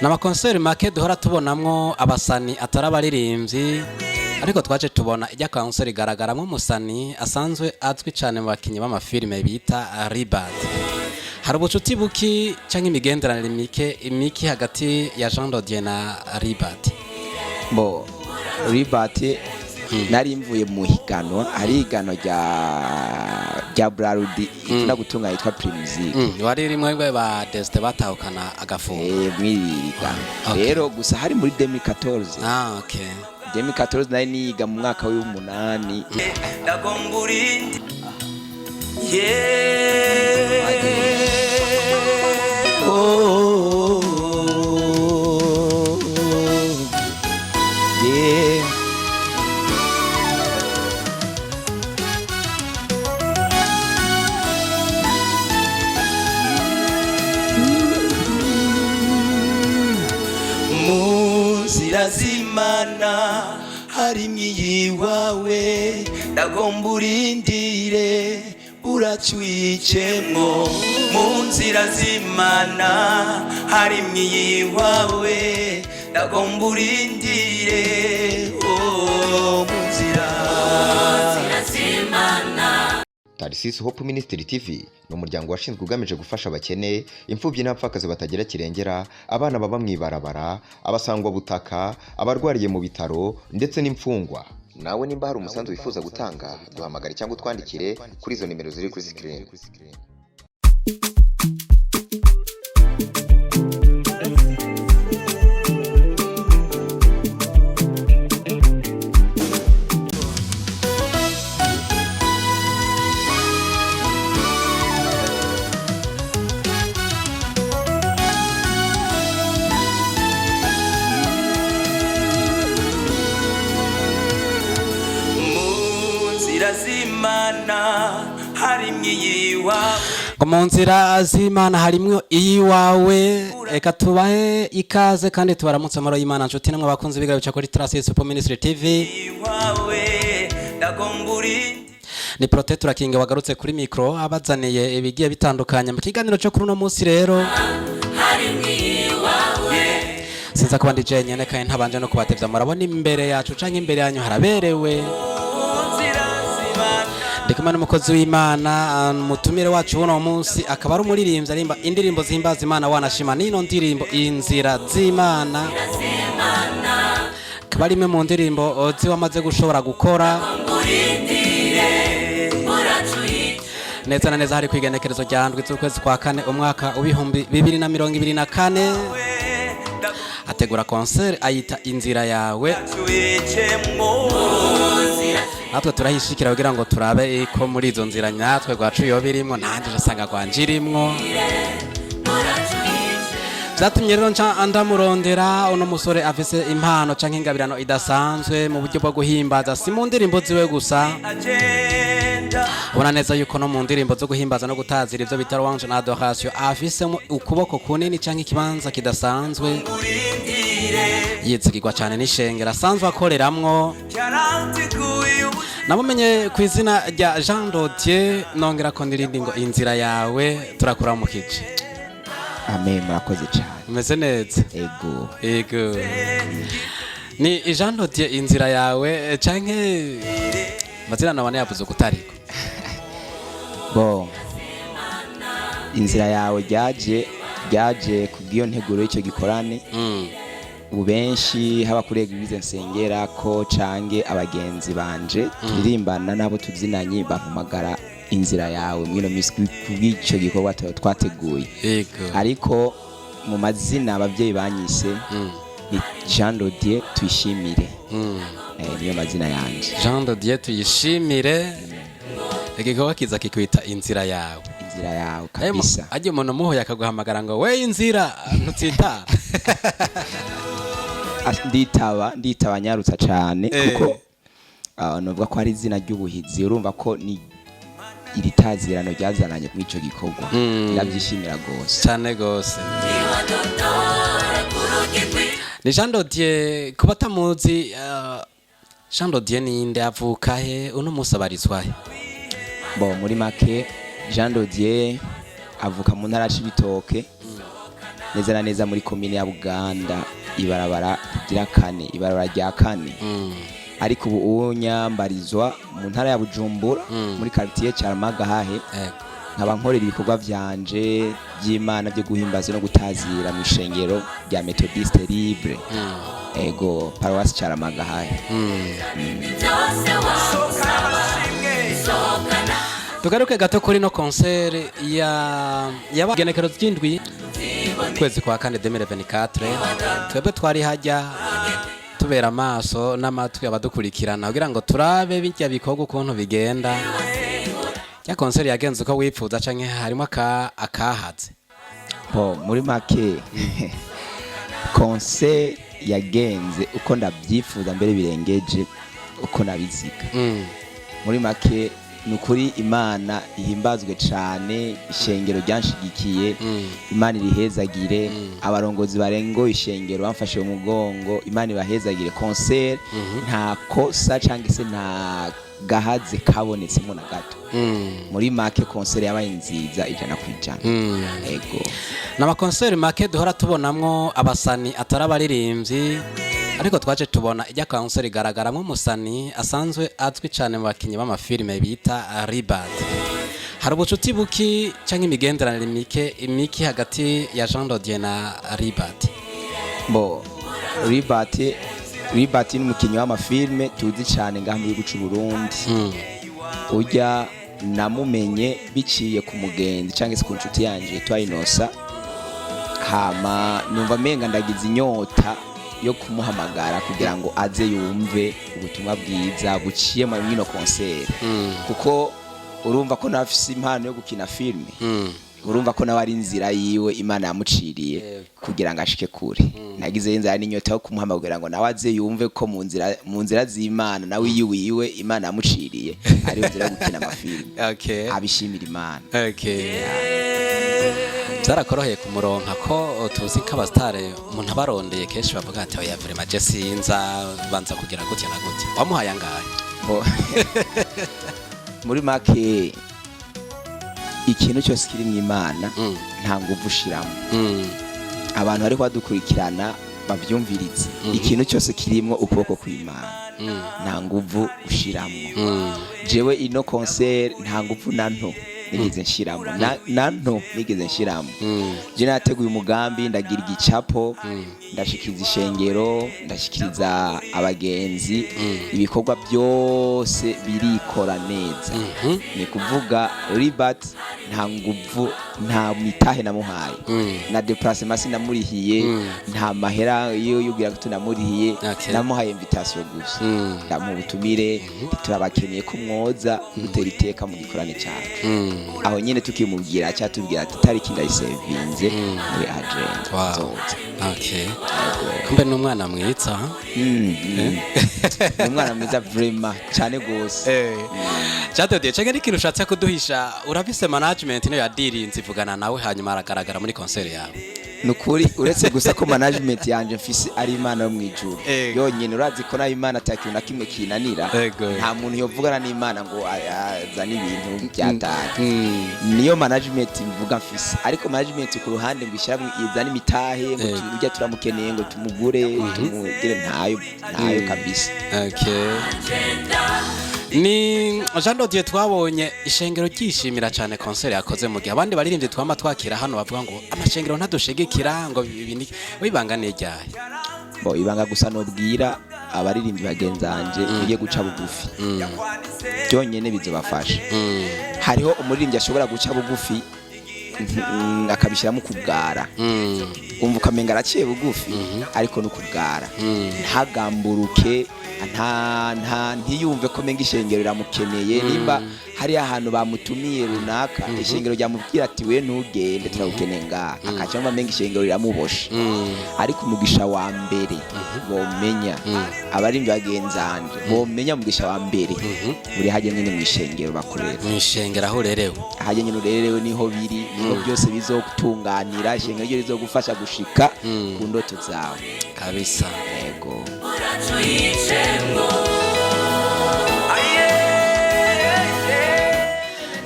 n'amakonseri make duhora tubonamwo abasani atari abaririmbyi, ariko twaje tubona ijya konseri igaragaramo umusani asanzwe azwi cyane mu bakinnyi b'amafilime bita Ribad. Hari ubucuti buki cyangwa imigenderanire imiki hagati ya Jean Dodier na Ribad? Bo Ribad nari mvuye mu higano, hari igano rya Brarudi ikunda gutunga yitwa Primusic. Wari rimwe ba Desite batahukana agafungo. Mwiriga. Rero gusa hari muri 2014. Okay. 2014 nari niga mu mwaka w'8. Ndagomburindi. Zirazimana harimye yiwawe ndagomburindire uracwicemwo mu nzira z'Imana harimye yiwawe ndagomburindire mu nzira z'Imana. Tarsis Hope Ministry TV ni umuryango washinzwe ugamije gufasha abakene, imfubyi n'abapfakazi batagira kirengera, abana baba mwibarabara, abasangwa butaka, abarwariye mu bitaro ndetse n'imfungwa. Nawe nimba hari umusanzu wifuza gutanga, duhamagare cyangwa utwandikire kuri izo nimero ziri kuri screen. Mu nzira z'Imana harimwo iyiwawe. Eka tubahe ikaze kandi tubaramutse amaro y'Imana nshuti namwe bakunze bigayo cya kuri Tarsis Hope Ministry TV. Ni Protector King wagarutse kuri micro abazaniye ibigiye bitandukanye mu kiganiro cyo kuri uno munsi rero. Sinza kuba DJ nyene kandi ntabanje no kubatevya, murabona imbere yacu canke imbere yanyu haraberewe. Ndikumana umukozi w'Imana mutumire wacu uno munsi akaba ari umuririmbyi arimba indirimbo zihimbaza Imana wanashima nino ndirimbo inzira z'Imana. Akaba ari imwe mu ndirimbo wamaze gushobora gukora neza na neza hari kwigenekerezo rya ndwi z'ukwezi kwa kane umwaka w'ibihumbi 2024. Ategura concert ayita inzira yawe. Natwe turahishikira kugira ngo turabe ko muri izo nzira natwe gwacu yo birimo nanje jasanga gwanjirimwo. Zatumye rero ndamurondera uno musore afise impano canke ingabirano idasanzwe mu buryo bwo guhimbaza, si mu ndirimbo ziwe gusa. Ubona neza yuko no mu ndirimbo zo guhimbaza no gutazira ivyo bita louange na adoration afise ukuboko kunini canke ikibanza kidasanzwe. Yizigirwa cyane n'ishengera asanzwe akoreramwo. Namumenye ku izina rya Jean Dodier, nongera ko ndirimba ngo inzira yawe turakuramukije. Amen, murakoze cyane. Umeze neza? Ego. Ni Jean Dodier inzira yawe canke mazina nabane yavuze kutariko? Bo inzira yawe ryaje kubwiyo nteguro y'icyo gikorane. Ubenshi haba kuri eglise nsengera ko cange abagenzi banje turirimbana nabo tuzinanye bampamagara inzira yawe mwino miswi kubw'icyo gikorwa twateguye. Ariko mu mazina abavyeyi banyise ni Jean Dodier tuyishimire. Niyo mazina yanje. Jean Dodier tuyishimire. Igikorwa kiza kikwita inzira yawe. Inzira yawe kabisa. Aje umuntu muhoya akaguhamagara ngo we inzira ntutsita. Nditaba nyarutsa cyane kuko novuga ko hari izina ry'ubuhizi, urumva ko ni iritazirano ryazananye mu ico gikorwa. Ndabyishimira gose cyane gose. Ni Jean Dodier kuba tamuzi. Jean Dodier ninde, avuka he, uno musabarizwa he? Bo muri make Jean Dodier avuka mu ntara y'Ibitoke neza na neza muri komine ya Buganda ibarabara rya kane ariko ubu unyambarizwa mu ntara ya Bujumbura muri quartier Caramagahahe nkaba nkorera ibikorwa vyanje by'Imana byo guhimbaza no gutazira mu ishengero rya Methodiste Libre ego paroisse Caramagahahe. Tugaruke gato kuri no concert yabagenekero ry'indwi kwezi kwa kane 2024 twebwe twari hajya tubera amaso n'amatwi abadukurikirana kugira ngo turabe bijya bikorwa ukuntu bigenda. Ya concert yagenze uko wipfuza canke harimo akahaze? Muri make concert yagenze uko ndabyifuza mbere birengeje uko nabiziga. Muri make nukuri Imana ihimbazwe cyane, ishengero ryanshigikiye, Imana irihezagire, abarongozi barengo ishengero bamfashe mu mugongo, Imana ibahezagire. Concert nta kosa cyangwa se nta gahaze kabonetse mu na gato. Muri make concert yabaye nziza 100%. Ego nama concert make duhora tubonamwo abasani atarabaririmbyi, ariko twaje tubona ijya concert igaragaramwo umusani asanzwe azwi cyane mu bakinyi b'amafilme bita Ribad. Hari ubucuti buki cyangwa imigenderanire mike hagati ya Jean Dodier na Ribad? Ribad ni umukinyi w'amafilme tuzi cyane ngaha mu gihugu cy'u Burundi. Ujya namumenye biciye ku mugenzi cyangwa se ku nshuti yanje twayinosa, hama numva menga ndagize inyota yo kumuhamagara kugira ngo aze yumve ubutumwa bwiza buciye mu mwino concert. Kuko urumva ko nafise impano yo gukina filme, urumva ko nawe ari inzira yiwe Imana yamuciriye kugira ngo ashike kure. Nagize inzira n'inyota yo kumuhamagara ngo nawe aze yumve ko mu nzira z'Imana nawe yiwiwe Imana yamuciriye ari inzira yo gukina amafilme. Abishimira Imana. Zarakoroheye kumuronka ko tuzi ko abastare umuntu abarondeye kenshi bavuga ati oya vraiment je sinza banza kugira gutya na gutya. Wamuhaye angahe? Muri make ikintu cyose kiri mu Imana nta nguvu ushiramo. Abantu bari badukurikirana bavyumvirize, ikintu cyose kirimo ukuboko kw'Imana nta nguvu ushiramo. Jewe ino concert nta nguvu nanto nigeze nshiramo, nanto nigeze nshiramo. Je nateguye umugambi, ndagira igicapo, ndashikiriza ishengero, ndashikiriza abagenzi, ibikorwa byose birikora neza. Ni kuvuga Ribad nta nguvu nta mitahe namuhaye, na déplacement sinamurihiye, nta mahera yo yugira ko tunamurihiye, namuhaye invitation gusa. Ndamubutumire turabakeneye ko mwoza gutera iteka mu gikorane cyacu. Aho nyene tukimubwira cya tubwira ati tariki ndayisevinze muri agenda. Kumbe n'umwana mwitsa. Umwana mwiza vraiment cyane gose. Cyatodiye cyangwa n'ikintu ushatse kuduhisha, urafise management niyo yadirinze ivugana nawe hanyuma aragaragara muri concert yawe? Nukuri uretse gusa ko management yanje mfise ari Imana yo mwijuru yonyene. Urazi ko na Imana atakintu na kimwe kinanira, nta muntu yovugana n'Imana ngo azana ibintu byataye. Niyo management mvuga mfise, ariko management ku ruhande ngo ishyira izana imitahe ngo tujya turamukeneye ngo tumugure tumugire, ntayo kabisa. Ni Jean Dodier twabonye ishengero ryishimira cyane concert yakoze mu gihe abandi baririmbye twama twakira hano bavuga ngo amashengero ntadushegekira ngo ibindi wibanganiye ryaye. Ibanga gusa nobwira abaririmbyi bagenzanje ugiye guca bugufi byonyene bizobafasha. Hariho umuririmbyi ashobora guca bugufi akabishyiramo kubwara, umva ukamenga araciye bugufi ariko no kubwara, ntagamburuke, ntiyumve ko menga ishengero riramukeneye. Nimba hari ahantu bamutumiye runaka, ishengero ryamubwira ati we ntugende turagukeneye ngaha, akacamba menga ishengero riramubosha. Ariko umugisha wa mbere bomenya abarimbi bagenzanje bomenya umugisha wa mbere uri haje nyine mu ishengero bakorera. Mu ishengero aho urerewe, haje nyine urerewe niho biri, niho byose bizogutunganira, ishengero ryo rizogufasha gushika ku ndoto zawe kabisa. Yego.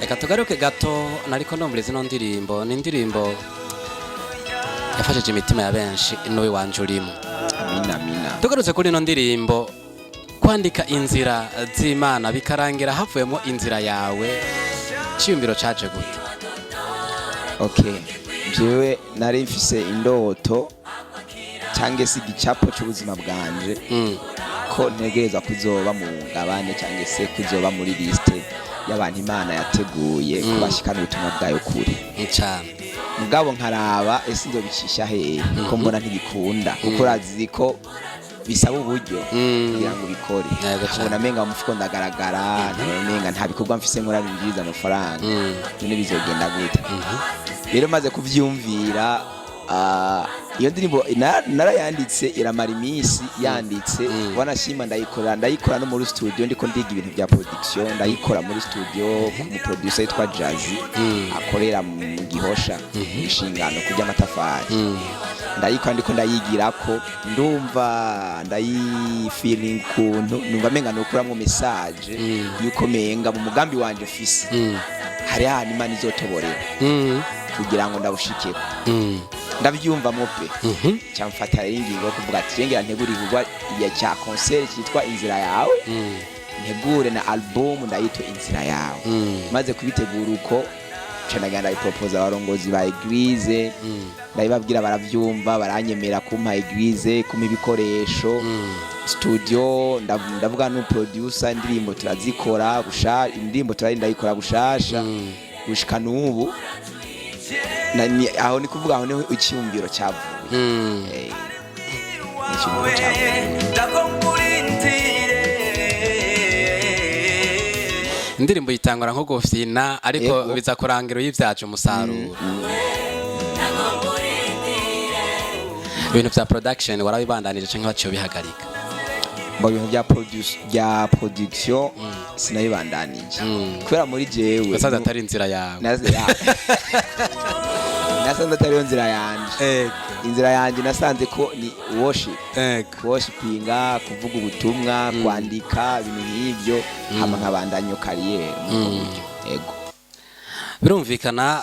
Reka tugaruke gato nariko ndomviriza ino ndirimbo. Ni indirimbo yafashije imitima ya benshi n'uwi wanje urimo. amina amina. Tugarutse kuri ino ndirimbo, kwandika inzira z'Imana bikarangira havuyemo inzira yawe, cyiyumviro caje gute? Okay, jewe nari mfise indoto cyangwa se igicapo cy'ubuzima bwanje ko ntegereza kuzoba mu ngabane cyangwa se kuzoba muri liste y'abantu Imana yateguye kubashikana ubutumwa bwayo kuri cyane. mugabo nkaraba ese nzobicisha hehe ko mbona ntibikunda kuko urazi ko bisaba uburyo kugira ngo ubikore. Nkabona menga mu mufuko ndagaragara, menga nta bikorwa mfise nkora binjiriza amafaranga, none bizogenda gute? Rero maze kuvyumvira, iyo ndirimbo narayanditse iramara iminsi yanditse, wanashima ndayikora no muri studio, ndiko ndiga ibintu bya production, ndayikora muri studio ku producer yitwa Jazzy akorera mu Gihosha ishingano kujya amatafari. Ndayikora ndiko ndayigirako, ndumva ndayifeeling kuntu, numva menga nokuramwo message yuko menga mu mugambi wanje fisi hari ahantu Imana izotoborera kugira ngo ndawushikeko. Ndabyumva mope cyamfata ingingo yo kuvuga ati ngira ntegura igurwa ya cya concert cyitwa Inzira Yawe, ntegure na album ndayito Inzira Yawe. Maze kubitegura uko canaganda propose abarongozi ba Eglise, ndabibabwira baravyumva, baranyemera kumpa Eglise, kumpa ibikoresho, studio, ndavuga no producer, indirimbo turazikora gushasha, indirimbo turayikora gushasha gushika n'ubu. Aho ni kuvuga aho niho icyumviro cyavuye. Icyumviro cyavuye. Indirimbo yitangura nko gufina ariko biza kurangira y'ivyaje umusaruro. Ibintu bya production warabibandanije canke baciye bihagarika? Mu bintu bya production sinabibandanije kubera muri jewe basaza atari inzira yawe. Nasanze atari inzira yanje. Inzira yanje nasanze ko ni worshipinga, kuvuga ubutumwa, kwandika ibintu nk'ibyo, hama nkabandanya kariyeri. Ego birumvikana,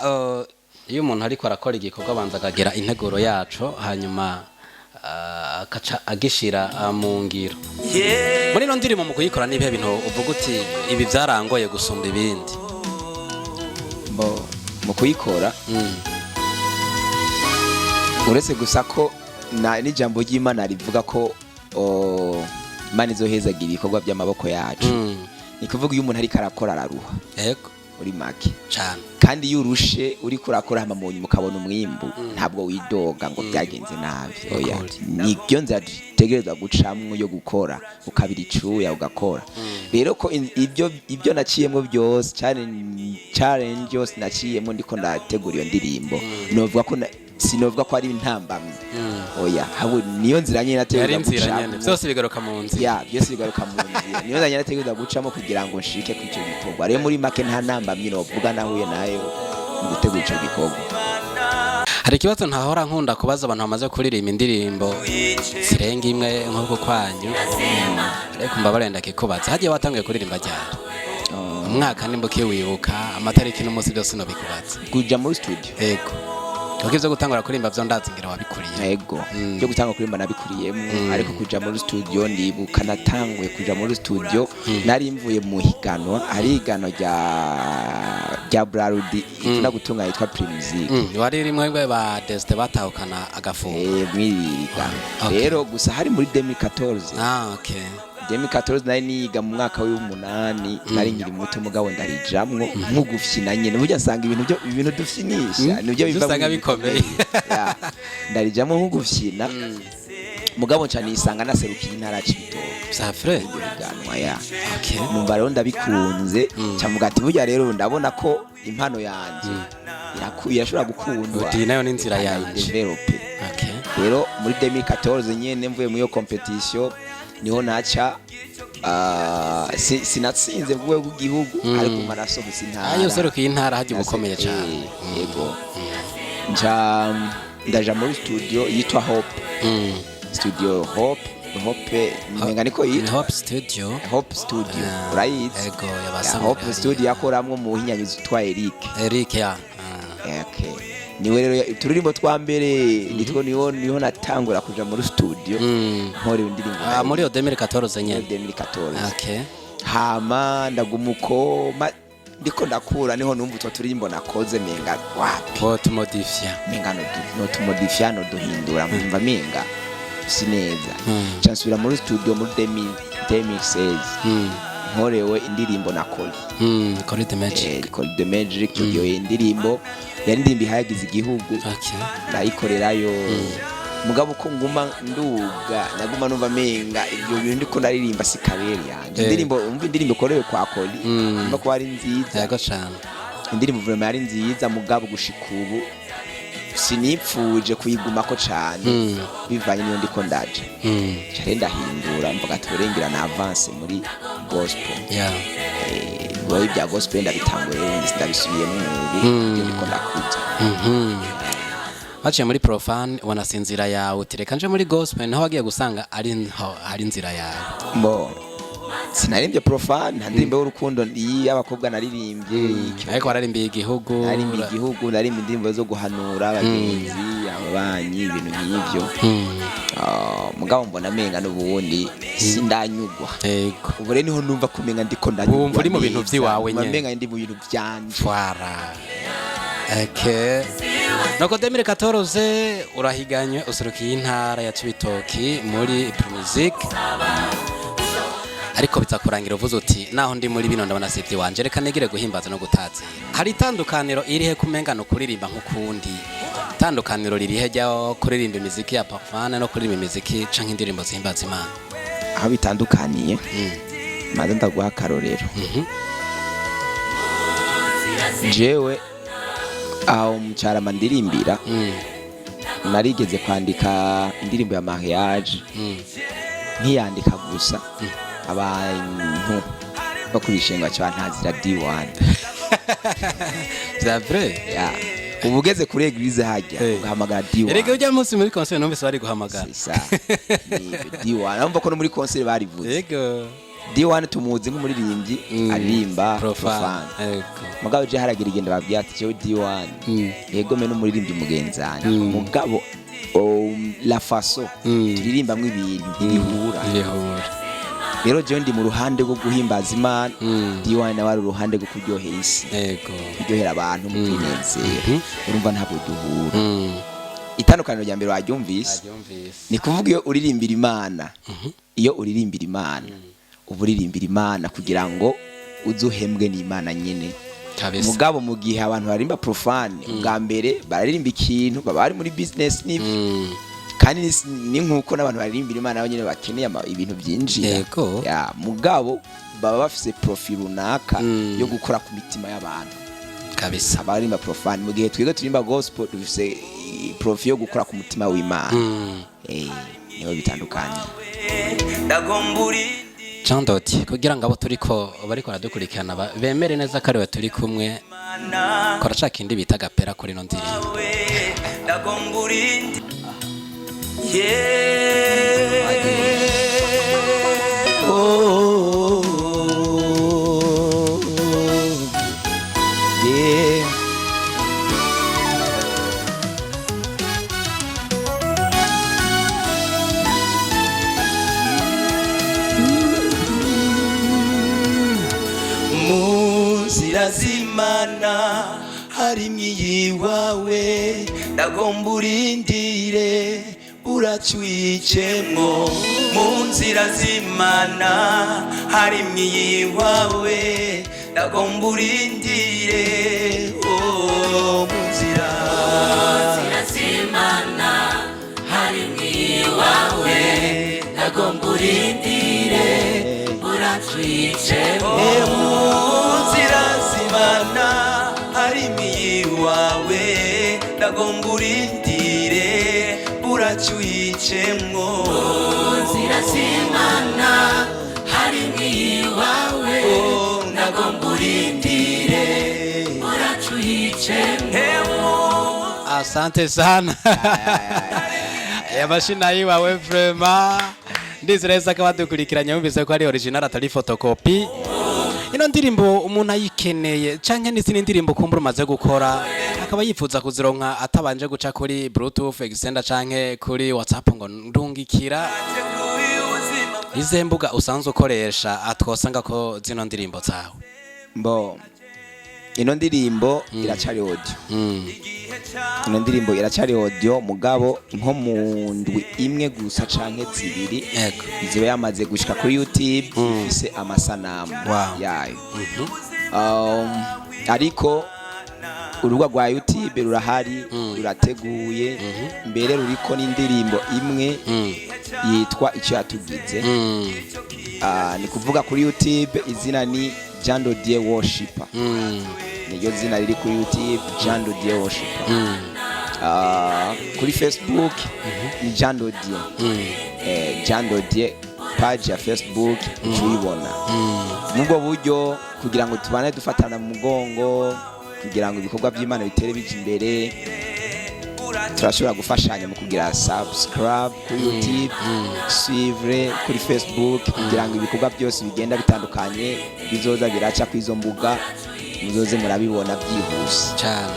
iyo umuntu ariko arakora igikorwa abanza akagira integuro yaco, hanyuma akaca agishira mu ngiro. Muri ino ndirimbo mu kuyikora nibihe bintu uvuga uti ibi byarangoye gusumba ibindi? Mu kuyikora uretse gusa ko n'ijambo ry'Imana rivuga ko Imana izohezagira ibikorwa by'amaboko yacu. Ni kuvuga iyo umuntu ariko arakora araruha. Yego uri make cyane, kandi iyo urushe uri kurakora hama mu nyuma ukabona umwimbu, ntabwo widoga ngo byagenze nabi. Oya, nibyo nzategereza gucamwo yo gukora, ukabira icuya ugakora. Rero ko ibyo naciyemo byose, challenge yose naciyemo ndiko ndategura iyo ndirimbo, novuga ko sinovuga ko ari intambamye. Oya, habo niyo nzira nyine nategura gucamo, byose bigaruka mu nzira. Ya, byose bigaruka mu nzira. Niyo nzira nategura gucamo kugira ngo nshike ku icyo gikorwa. Rero muri make nta ntambamye novuga nahuye nayo mu gutegura icyo gikorwa. Hari ikibazo ntahora nkunda kubaza abantu bamaze kuririmba indirimbo zirenga imwe nk'uko kwanyu, ariko mbabarenda kikubaza, hagiye watangiye kuririmba ryari? Umwaka nimbuke wibuka, amatariki n'umunsi byose no bikubaza kuja muri studio. Yego, kuko ivyo gutangura kurimba byo ndazingira wabikuriye. Yego, byo gutangura kurimba nabikuriyemo, ariko kuja muri studio ndibuka natanguye kuja muri studio nari mvuye mu higanwa, ari higanwa rya Brarudi ikunda gutunga yitwa Primusic. Wari rimwe ba Deste batahukana agafungo. Mwiriga. Rero gusa hari muri 2014. Okay. 2014 nari niga mu mwaka w'8, nari nkiri muto mugabo ndarijamwo nk'ugufyina nyene, burya nsanga ibintu dufyinisha nibyo bivanga bikomeye. Ndarijamwo nk'ugufyina mugabo ncane isanga naserukiye intara Cibitoke. Ça frère biganwa ya. Okay. Numva rero ndabikunze, cyamuga ati burya rero ndabona ko impano yanje irashobora gukundwa. Uti nayo n'inzira yanje develope. Okay. Rero muri 2014 nyene mvuye mu yo competition niho naca sinatsinze vuwe w'igihugu, ariko maraso gusa intara. Ayo serukiye intara haje gukomeye cyane. Yego. Ndaja muri studio yitwa Hope. Studio Hope menga niko yitwa Hope Studio. Right? Yego, yabasanga. Hope Studio yakoramwe mu hinyanyizo twa Eric ya. Okay. niwe rero turirimbo twa mbere nitwo niho natangura kuja muri studio nkore indirimbo muri 2014 nyene 2014 okay hama ndagumuko ndiko ndakura niho numva utwo turirimbo nakoze menga wapi automodifia no tumodifia no duhindura mva menga sineza chansubira muri studio muri 2016 nkorewe indirimbo nakoze Call the Magic Call the Magic yo indirimbo yarindimbi hagize igihugu okay ndayikorerayo mugabo ko nguma naguma numva menga ibyo bintu ndiko ndaririmba sikaberi yanje indirimbo korewe kwa Koli mba ko ari nziza yego cyane indirimbo vraiment ari nziza mugabo gushika ubu sinipfuje kuyigumako cyane bivanye niyo ndiko ndaje cyane ndahindura mvuga turengera na avance muri gospel boy bya gospel ndabitanguye ndabisubiyemo muri ndiko ndakuza Waciye muri profane wanasinzira yawe utireka nje muri gospel naho wagiye gusanga ari inzira yawe mbo sinarimbye profane ndirimbo y'urukundo y'abakobwa naririmbye ariko wararimbiye igihugu narimba indirimbo zo guhanura abagenzi ababanyi ibintu nk'ibyo mugabo mbona menga n'ubundi sindanyugwa yego ubu rero niho numva kumenga ndiko ndanyugwa wumva uri mu bintu vyiwawe nyene menga ndi mu bintu byanje fara okay Noko 2014 urahiganywe usurukiye intara ya Cibitoki muri Music ariko bizakurangira uvuze uti naho ndi muri bino ndabona sivye wanje reka negire guhimbaza no gutazi hari itandukaniro irihe kumengano kuririmba nk'ukundi itandukaniro ririhe rya kuririmba imiziki ya Parfane no kuririmba imiziki canke indirimbo zihimbaza Imana aho bitandukaniye maze ndaguha karorero jewe aho mucara mandirimbira narigeze kwandika indirimbo ya mariage ntiyandika gusa abantu bakurishenga cyantazira D1 c'est vrai ubugeze kuri eglise hajya ugahamagara D1 erege ujya munsi muri concert numvise bari guhamagara D1 numva ko no muri concert barivuze yego D1 tumuzi nk'umuririmbyi aririmba profane mugabo je haragira igenda babyati cyo D1 yego me n'umuririmbyi mugenzana mugabo la façon turirimbamwe ibintu bihura rero je ndi mu ruhande rwo guhimbaza Imana D1 nawe ari uruhande rwo kuryohera isi yego kuryohera abantu mu kwinezera urumva ntabwo duhura itandukaniro rya mbere waryumvise ni kuvuga iyo uririmbira Imana uburirimbira Imana kugira ngo uzuhembwe n'Imana nyene mugabo mu gihe abantu barimba profane ubwa mbere baririmba ikintu baba bari muri business n'ibi kandi ni nkuko n'abantu baririmbira Imana nabo nyene bakeneye ibintu byinjira mugabo baba bafise profil runaka yo gukora ku mitima y'abantu kabisa abarimba profane mu gihe twige turimba gospel dufise profil yo gukora ku mutima w'Imana niho bitandukanye Chandoti kugira ngo abo turiko bariko radukurikirana bemere neza ko ariwe turi kumwe kora caka indi bita gapera kuri no ndirimbo Zimana harimwo iyiwawe ndagomba urindire uracwicemwo mu nzira z'Imana harimwo iyiwawe ndagomba urindire mu nzira z'Imana harimwo iyiwawe ndagomba urindire uracwicemwo harimo iyiwawe ndagomba urindire uracyuyicemwo nzira z'Imana harimo iyiwawe ndagomba urindire uracyuyicemwo asante sana ya mashina yiwawe vraiment ndizereza ko badukurikiranye yumvise ko ari original atari photocopy ino ndirimbo umuntu ayikeneye canke n'izindi ndirimbo kumbura umaze gukora akaba yifuza kuzironka atabanje guca kuri Bluetooth extender canke kuri WhatsApp ngo ndungikira ize mbuga usanzwe ukoresha atwosanga ko zino ndirimbo zawe. Mbo ino ndirimbo iracari audio. Ino ndirimbo iracari audio mugabo nko mu ndwi imwe gusa canke zibiri iziba yamaze gushika kuri YouTube ifise amasanamu yayo. Ariko urubuga rwa YouTube rurahari rurateguye mbere ruriko n'indirimbo imwe yitwa icyo yatugize. Ni kuvuga kuri YouTube izina ni Jean Dodier Worshipper. Niyo zina riri kuri YouTube Jean Dodier Worshipper. Kuri Facebook ni Jean Dodier. Jean Dodier page ya Facebook uyibona. Nubwo buryo kugira ngo tubane dufatana mu mugongo kugira ngo ibikorwa by'Imana bitere bije imbere turashobora gufashanya mu kugira subscribe kuri YouTube, suivre kuri Facebook kugira ngo ibikorwa byose bigenda bitandukanye bizoza biraca ku izo mbuga muzoze murabibona byihuse cyane.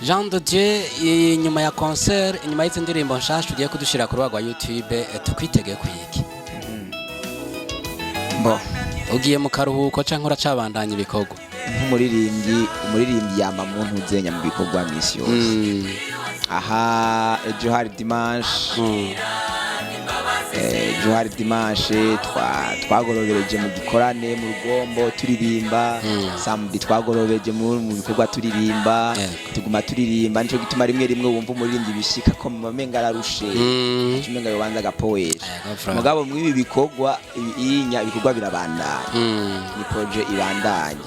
Jean Dodier, inyuma ya concert, inyuma y'izi ndirimbo nshasha ugiye kudushira ku rubuga rwa YouTube, tukwitege kuyiki? Mbo ugiye mu karuhuko canke uracabandanya ibikorwa? Umuririmbyi yama mu ntuzenya mu bikorwa misi yose. Aha ejo hari dimanche. Ejo hari dimanche twagorobereje mu gikorane mu rugombo turirimba. Samedi twagorobereje mu bikorwa turirimba. Tuguma turirimba nico gituma rimwe wumva umuririmbyi bishika ko mamenga ararushe. Kimenga yobanza agapoesha. Mugabo mu ibi bikorwa ibikorwa birabandanya. Ni projet ibandanya.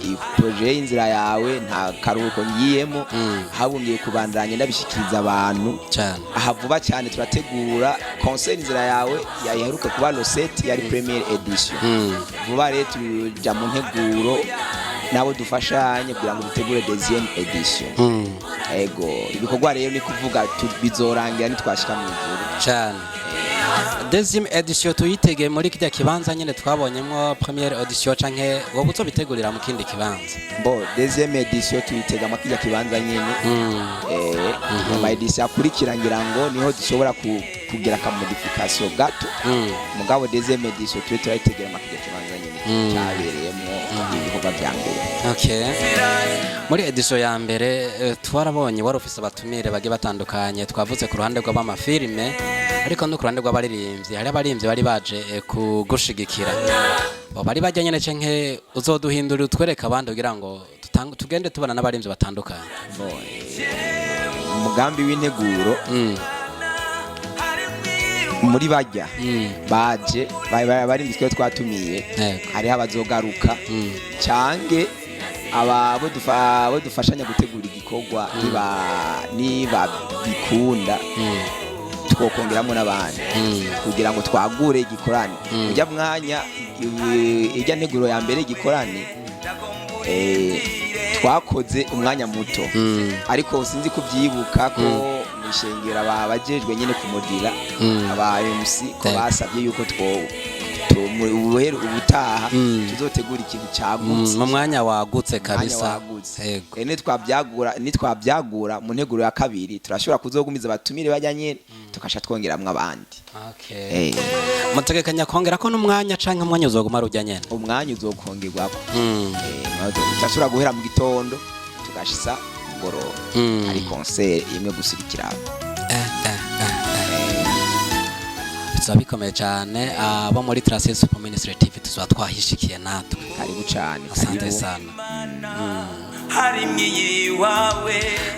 Iyi projet y'inzira yawe nta karuhuko ngiyemo habungiye kubandanya ndabishikiriza abantu cyane. Aha vuba cyane turategura concert inzira yawe yaheruka kuba Rosette yari premiere edition. Vuba rero tuja mu nteguro nabo dufashanye kugira ngo dutegure deuxième edition. Ego ibikorwa rero ni kuvuga bizorangira nitwashika mu ijuru cyane. Deuxième edition tuyitege muri kijya kibanza nyene twabonyemo première edition canke wowe uzobitegurira mu kindi kibanza? Mbo deuxième edition tuyitega mu kijya kibanza nyene. Mu edition akurikira ngira ngo niho dushobora kugira ka modification gato. Mugabo deuxième edition turayitegera mu kijya kibanza nyene cyabereyemo ibikorwa bya mbere. Okay. Muri edition ya mbere twarabonye wari ufise abatumire bagiye batandukanye, twavuze ku ruhande rw'amafilme ariko no ku ruhande rw'abaririmbyi hari abaririmbyi bari baje kugushigikira. Bari bajya nyene cenke uzoduhindurira utwereka abandi kugira ngo tugende tubana n'abaririmbyi batandukanye. Umugambi w'integuro muri bajya baje bari twe twatumiye hari abazogaruka cyange abo dufashanya gutegura igikorwa niba bikunda twokongeramo n'abandi kugira ngo twagure igikorane ujya mwanya ijya nteguro ya mbere igikorane twakoze umwanya muto ariko sinzi kubyibuka ko mwishengera abajejwe nyene kumudira aba MC ko basabye yuko ubutaha tuzotegura ikintu cyagutse mu mwanya wagutse kabisa. Nitwabyagura mu nteguro ya kabiri turashobora kuzogumiza abatumire bajyanye tukasha twongeramwe abandi. Okay. Mutegekanya kongera ko n'umwanya canke umwanya uzoguma rujya nyene? Umwanya uzokongerwako. Turashobora guhera mu gitondo tugashisa ngoro ari concert imwe gusirikira. Bikomeye cyane abo muri Traces Super Ministry TV tuzwa twahishikiye natwe. Karibu cyane. Asante sana. Hari mwiyi wawe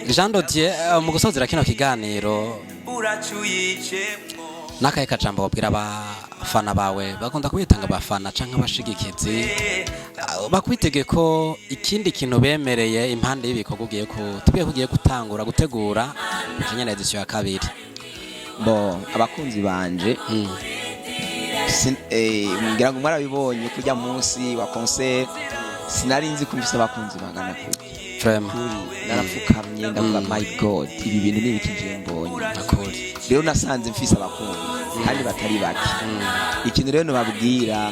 Jean Dodier, mu gusozera kino kiganiro uracuyije nakaye kajambo babwira abafana bawe bakunda kubitanga abafana canke abashigikizi bakwitege ko ikindi kintu bemereye impande y'ibikorwa tugiye gutangura gutegura nyene edition ya kabiri. Bo abakunzi banje ngira ngo mwarabibonye kujya munsi wa concert sinari nzi kumvisa abakunzi bangana kuri narapfukamye ndavuga my god ibi bintu ni bikije mbonye nakuri rero nasanze mfise abakunzi kandi batari baki ikintu rero nababwira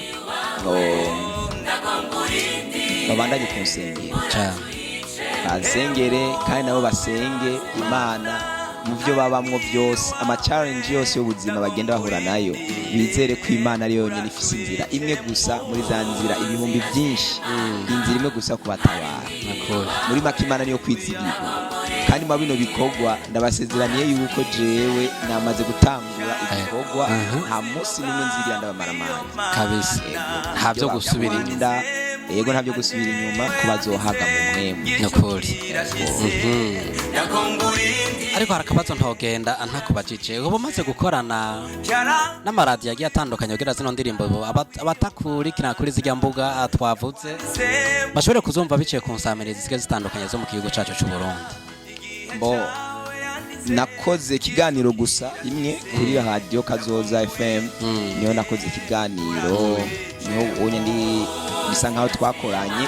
babandanye kunsengera cyane basengere kandi nabo basenge Imana mu byo babamwo byose ama-challenge yose y'ubuzima bagenda bahura nayo bizere ko Imana ari yonyine ifise inzira imwe gusa muri za nzira ibihumbi byinshi inzira imwe gusa kubatabara muri make Imana niyo kwizigirwa kandi mu bino bikorwa ndabasezeraniye yuko jewe namaze gutangura ibikorwa nta munsi n'umwe nzigira ndabamaramana kabisa nta byo gusubira inyuma yego nta byo gusubira inyuma kubazohaga mu mwemu nukuri ariko hari akabazo ntogenda ntakubajije ubu umaze gukorana n'amaradiyo agiye atandukanye kugira zino ndirimbo abatakurikirana kuri zijya mbuga twavuze bashobore kuzumva biciye ku nsamirizi zigiye zitandukanye zo mu gihugu cyacu cy'u Burundi. Nakoze ikiganiro gusa imwe kuri radio Kazoza FM niyo nakoze ikiganiro niho onye ndi bisa nkaho twakoranye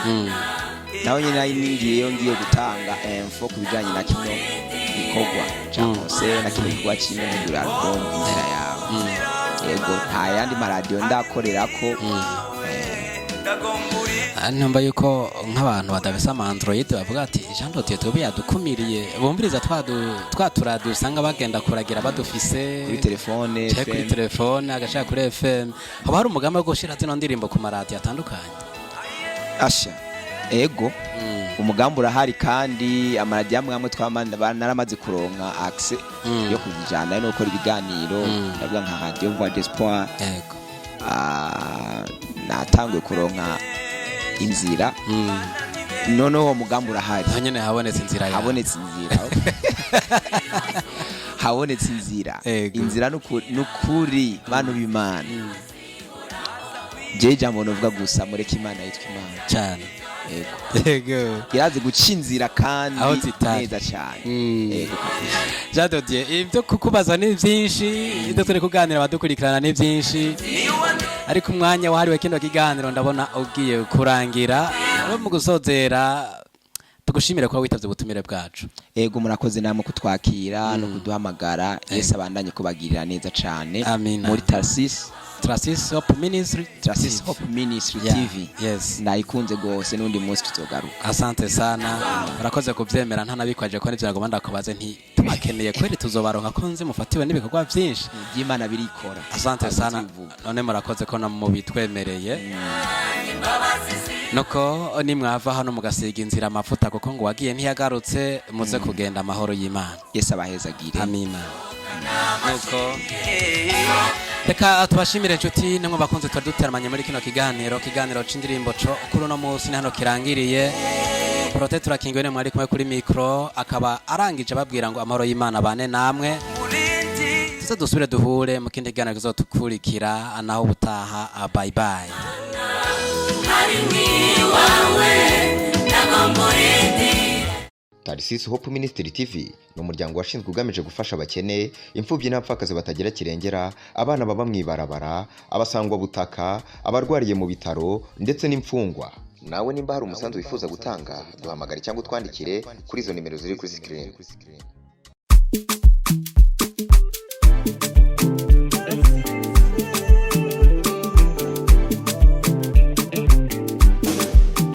naho nyine ngiye gutanga info kubijanye na kino gikorwa cyangwa se na kino gikorwa kimwe muri album inzira yawe yego nta yandi maradiyo ndakorerako ntumba yuko nk'abantu badafise ama Android bavuga ati Jean Dodier tobe yadukumiriye bumviriza twaturadiyo usanga bagenda kuragira badufise kuri telefone agashaka kuri FM haba hari umugambi wo gushira zino ndirimbo ku maradiyo atandukanye asha ego umugambi urahari kandi amaradiyo amwe twamanda naramaze kuronka access yo kujana no gukora ibiganiro ndavuga nka Radio Voix d'Espoir ego natangwe kuronka inzira none uwo mugambi urahari nyene habonetse inzira habonetse inzira nukuri bantu b'Imana je jambo novuga gusa mureke Imana yitwa Imana cyane yego irazi guca inzira kandi neza cyane yego Jean Dodier ibyo kukubaza ni byinshi ibyo turi kuganira badukurikirana ni byinshi ariko umwanya wahariwe kino kiganiro ndabona ugiye kurangira no mu gusozera tugushimire ko witavye ubutumire bwacu yego murakoze namwe kutwakira no kuduhamagara Yesu abandanye kubagirira neza cyane muri Tarsis Hope Ministry TV yes nayikunze gose nundi munsi tuzogaruka asante sana murakoze kuvyemera nta nabikwaje ko nivyo ngomba ndakubaze nti tubakeneye kweri tuzobaronka ko nzi mufatiwe n'ibikorwa byinshi by'Imana birikora asante sana none murakoze ko mu bitwemereye nuko nimwava hano mugasiga inzira amafuta kuko ngo wagiye ntiyagarutse muze kugenda amahoro y'Imana Yesu abahezagire amina nuko reka tubashimire inshuti namwe bakunze twari duteramanye muri kino kiganiro c'indirimbo co kuri no munsi hano kirangiriye Prote turakingiwe ne mwari kumwe kuri micro akaba arangije babwira ngo amahoro y'Imana bane namwe tuze dusubire duhure mu kindi kiganiro kizotukurikira naho ubutaha bye bye Tarsis Hope Ministry TV ni umuryango washinzwe ugamije gufasha abakene, imfubyi n'abapfakazi batagira kirengera, abana baba mwibarabara, abasangwa butaka, abarwariye mu bitaro ndetse n'imfungwa. Nawe nimba hari umusanzu wifuza gutanga duhamagare cyangwa utwandikire kuri izo nimero ziri kuri screen.